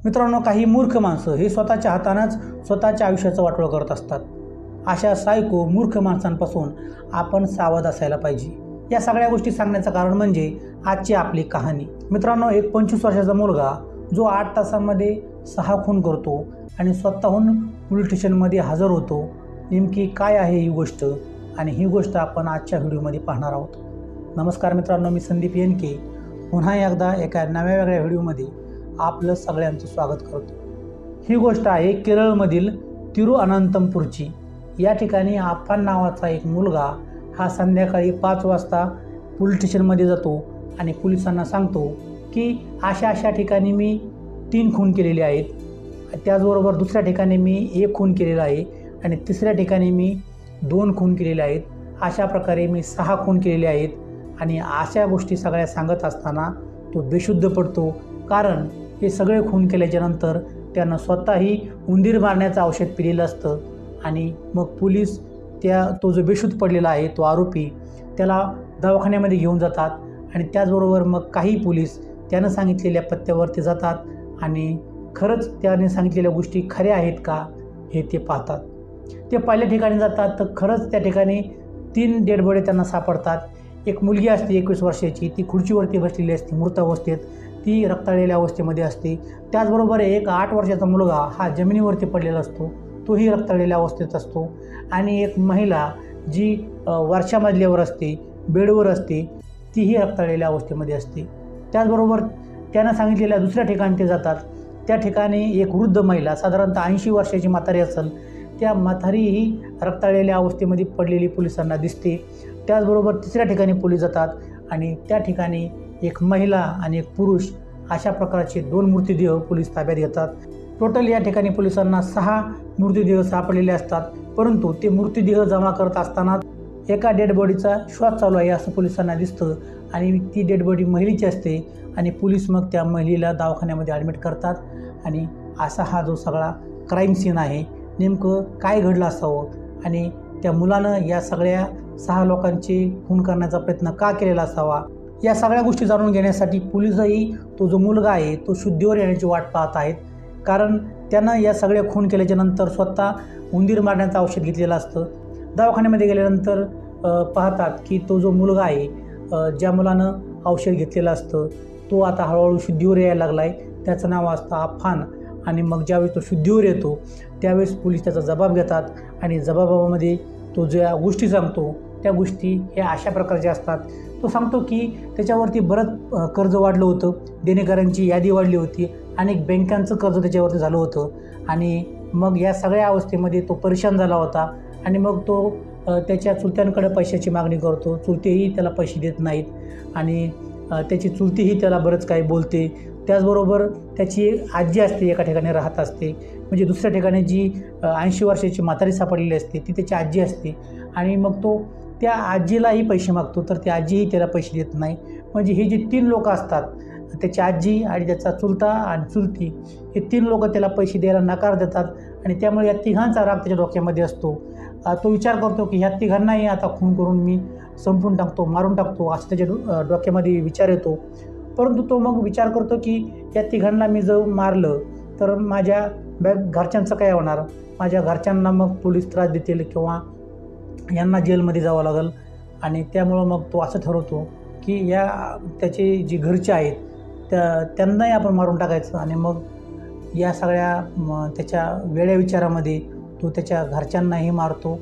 मित्रांनो, काही मूर्ख माणसं हे स्वतःच्या हातानंच स्वतःच्या आयुष्याचं वाटोळं करत असतात. अशा सायको मूर्ख माणसांपासून आपण सावध असायला पाहिजे. या सगळ्या गोष्टी सांगण्याचं कारण म्हणजे आजची आपली कहाणी. मित्रांनो, एक 25 वर्षाचा मुलगा जो 8 तासांमध्ये 6 खून करतो आणि स्वतःहून पोलीस स्टेशनमध्ये हजर होतो. नेमकी काय आहे ही गोष्ट, आणि ही गोष्ट आपण आजच्या व्हिडिओमध्ये पाहणार आहोत. नमस्कार मित्रांनो, मी संदीप येनके पुन्हा एकदा एका नव्या वेगळ्या व्हिडिओमध्ये आपलं सगळ्यांचं स्वागत करतो. ही गोष्ट आहे केरळमधील तिरुअनंतपुरची. या ठिकाणी आफान नावाचा एक मुलगा हा संध्याकाळी 5 वाजता पोलीस स्टेशनमध्ये जातो आणि पोलिसांना सांगतो की अशा ठिकाणी मी 3 खून केलेले आहेत, त्याचबरोबर दुसऱ्या ठिकाणी मी 1 खून केलेला आहे आणि तिसऱ्या ठिकाणी मी 2 खून केलेले आहेत. अशा प्रकारे मी 6 खून केलेले आहेत. आणि अशा गोष्टी सगळ्या सांगत असताना तो बेशुद्ध पडतो, कारण हे सगळे खून केल्याच्यानंतर त्यानं स्वतःही उंदीर मारण्याचं औषध पिलेलं असतं. आणि मग पोलीस तो जो बेशुद्ध पडलेला आहे तो आरोपी त्याला दवाखान्यामध्ये घेऊन जातात. आणि त्याचबरोबर मग काही पोलीस त्यानं सांगितलेल्या पत्त्यावरती जातात आणि खरंच त्याने सांगितलेल्या गोष्टी खऱ्या आहेत का हे ते पाहतात. ते पहिल्या ठिकाणी जातात तर खरंच त्या ठिकाणी 3 डेड बॉडी त्यांना सापडतात. एक मुलगी असते 21 वर्षाची, ती खुर्चीवरती बसलेली असते मृत अवस्थेत, ती रक्ताळलेल्या अवस्थेमध्ये असते. त्याचबरोबर एक 8 वर्षाचा मुलगा हा जमिनीवरती पडलेला असतो, तोही रक्ताळलेल्या अवस्थेत असतो. आणि एक महिला जी वरच्या मजल्यावर असते, बेडवर असते, तीही रक्ताळलेल्या अवस्थेमध्ये असते. त्याचबरोबर त्यानं सांगितलेल्या दुसऱ्या ठिकाणी ते जातात. त्या ठिकाणी एक वृद्ध महिला, साधारणतः 80 वर्षाची म्हातारी असेल, त्या म्हातारीही रक्ताळलेल्या अवस्थेमध्ये पडलेली पोलिसांना दिसते. त्याचबरोबर तिसऱ्या ठिकाणी पोलीस जातात आणि त्या ठिकाणी एक महिला आणि एक पुरुष अशा प्रकारचे 2 मृतदेह पोलीस ताब्यात घेतात. टोटल या ठिकाणी पोलिसांना 6 मृतदेह सापडलेले असतात. परंतु ते मृतदेह जमा करत असताना एका डेड बॉडीचा श्वास चालू आहे असं पोलिसांना दिसतं आणि ती डेड बॉडी महिलेची असते. आणि पोलीस मग त्या महिलेला दवाखान्यामध्ये ॲडमिट करतात. आणि असा हा जो सगळा क्राईम सीन आहे, नेमकं काय घडलं असावं आणि त्या मुलानं या सगळ्या 6 लोकांचे खून करण्याचा प्रयत्न का केलेला असावा, या सगळ्या गोष्टी जाणून घेण्यासाठी पोलीसही तो जो मुलगा आहे तो शुद्धीवर येण्याची वाट पाहत आहेत. कारण त्यानं या सगळ्या खून केल्याच्यानंतर स्वतः उंदीर मारण्याचं औषध घेतलेलं असतं. दवाखान्यामध्ये गेल्यानंतर पाहतात की तो जो मुलगा आहे, ज्या मुलानं औषध घेतलेलं असतं, तो आता हळूहळू शुद्धीवर यायला लागला आहे. त्याचं नाव असतं आफान. आणि मग ज्यावेळेस तो शुद्धीवर येतो त्यावेळेस पोलीस त्याचा जबाब घेतात आणि जबाबामध्ये तो ज्या गोष्टी सांगतो त्या गोष्टी ह्या अशा प्रकारच्या असतात. तो सांगतो की त्याच्यावरती बरंच कर्ज वाढलं होतं, देणेकरांची यादी वाढली होती, अनेक बँकांचं कर्ज त्याच्यावरती झालं होतं. आणि मग या सगळ्या अवस्थेमध्ये तो परेशान झाला होता. आणि मग तो त्याच्या चुलत्यांकडे पैशाची मागणी करतो. चुलतेही त्याला पैसे देत नाहीत आणि त्याची चुलतीही त्याला बरंच काही बोलते. त्याचबरोबर त्याची आजी असते, एका ठिकाणी राहत असते, म्हणजे दुसऱ्या ठिकाणी जी 80 वर्षाची म्हातारी सापडलेली असते ती त्याची आजी असते. आणि मग तो त्या आजीलाही पैसे मागतो, तर ती आजीही त्याला पैसे देत नाही. म्हणजे हे जे 3 लोक असतात, त्याची आजी आणि त्याचा चुलता आणि चुलती, हे 3 लोक त्याला पैसे द्यायला नकार देतात. आणि त्यामुळे या तिघांचा राग त्याच्या डोक्यामध्ये असतो. तो विचार करतो की ह्या तिघांनाही आता खून करून मी संपून टाकतो, मारून टाकतो, असं त्याच्या डोक्यामध्ये विचार येतो. परंतु तो मग विचार करतो की या तिघांना मी जर मारलं तर माझ्या घरच्यांचं काय होणार, माझ्या घरच्यांना मग पोलीस त्रास देतील किंवा यांना जेलमध्ये जावं लागेल. आणि त्यामुळं मग तो असं ठरवतो की त्याचे जे घरचे आहेत त्यांनाही आपण मारून टाकायचं. आणि मग या सगळ्या त्याच्या वेड्या विचारामध्ये तो त्याच्या घरच्यांनाही मारतो.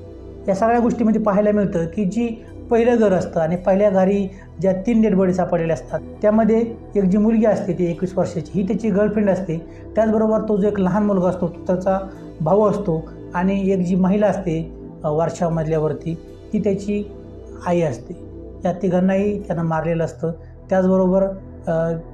या सगळ्या गोष्टीमध्ये पाहायला मिळतं की जी पहिलं घर असतं आणि पहिल्या घरी ज्या 3 डेड बॉडी सापडलेल्या असतात त्यामध्ये एक जी मुलगी असते ती 21 वर्षाची, ही त्याची गर्लफ्रेंड असते. त्याचबरोबर तो जो एक लहान मुलगा असतो तो त्याचा भाऊ असतो. आणि एक जी महिला असते वरच्या मजल्यावरती ती त्याची आई असते. या तिघांनाही त्यानं मारलेलं असतं. त्याचबरोबर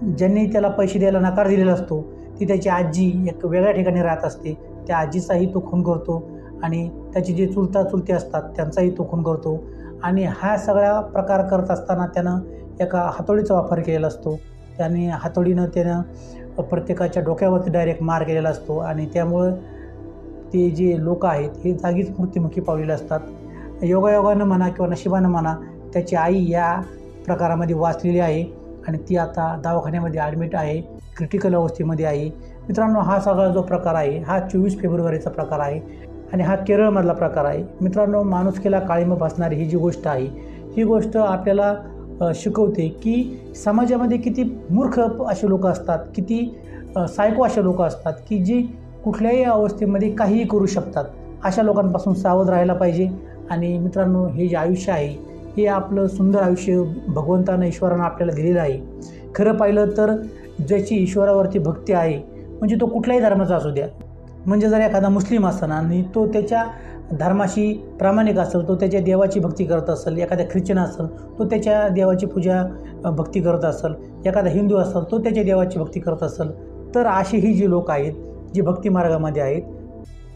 ज्यांनी त्याला पैसे द्यायला नकार दिलेला असतो ती त्याची आजी एक वेगळ्या ठिकाणी राहत असते, त्या आजीचाही तो खून करतो. आणि त्याचे जे चुलती असतात त्यांचाही तो खून करतो. आणि हा सगळा प्रकार करत असताना त्यानं एका हातोडीचा वापर केलेला असतो. हातोडीनं त्यानं प्रत्येकाच्या डोक्यावरती डायरेक्ट मार केलेला असतो. आणि त्यामुळं ते जे लोक आहेत हे जागीच मृत्युमुखी पावलेले असतात. योगायोगानं म्हणा किंवा नशिबानं म्हणा, त्याची आई या प्रकारामध्ये वाचलेली आहे आणि ती आता दवाखान्यामध्ये ॲडमिट आहे, क्रिटिकल अवस्थेमध्ये आहे. मित्रांनो, हा सगळा जो प्रकार आहे हा 24 फेब्रुवारीचा प्रकार आहे आणि हा केरळमधला प्रकार आहे. मित्रांनो, माणुसकीला काळिमा फासणारी ही जी गोष्ट आहे, ही गोष्ट आपल्याला शिकवते की समाजामध्ये किती मूर्ख असे लोक असतात, किती सायको असे लोक असतात की जी कुठल्याही अवस्थेमध्ये काहीही करू शकतात. अशा लोकांपासून सावध राहायला पाहिजे. आणि मित्रांनो, हे जे आयुष्य आहे हे आपलं सुंदर आयुष्य भगवंतानं, ईश्वरानं आपल्याला दिलेलं आहे. खरं पाहिलं तर ज्याची ईश्वरावरती भक्ती आहे, म्हणजे तो कुठल्याही धर्माचा असू द्या, म्हणजे जर एखादा मुस्लिम असेल आणि तो त्याच्या धर्माशी प्रामाणिक असेल, तो त्याच्या देवाची भक्ती करत असेल, एखादा ख्रिश्चन असेल तो त्याच्या देवाची पूजा भक्ती करत असेल, एखादा हिंदू असेल तो त्याच्या देवाची भक्ती करत असेल, तर अशी ही जी लोक आहेत जी भक्ती मार्गामध्ये आहेत,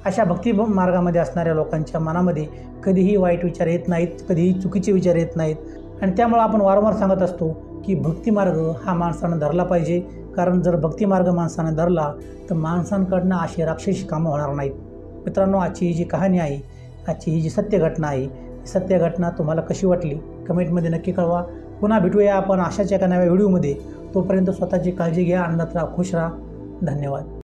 अशा भक्ती मार्गामध्ये असणाऱ्या लोकांच्या मनामध्ये कधीही वाईट विचार येत नाहीत, कधीही चुकीचे विचार येत नाहीत. आणि त्यामुळे आपण वारंवार सांगत असतो की भक्तिमार्ग हा माणसानं धरला पाहिजे. कारण जर भक्तिमार्ग माणसानं धरला तर माणसांकडनं अशी राक्षसी कामं होणार नाहीत. मित्रांनो, आजची ही जी कहाणी आहे, आजची ही जी सत्य घटना आहे, ही सत्य घटना तुम्हाला कशी वाटली कमेंटमध्ये नक्की कळवा. पुन्हा भेटूया आपण अशाच एका नव्या व्हिडिओमध्ये. तोपर्यंत स्वतःची काळजी घ्या, आनंदात राहा, खुश राहा. धन्यवाद.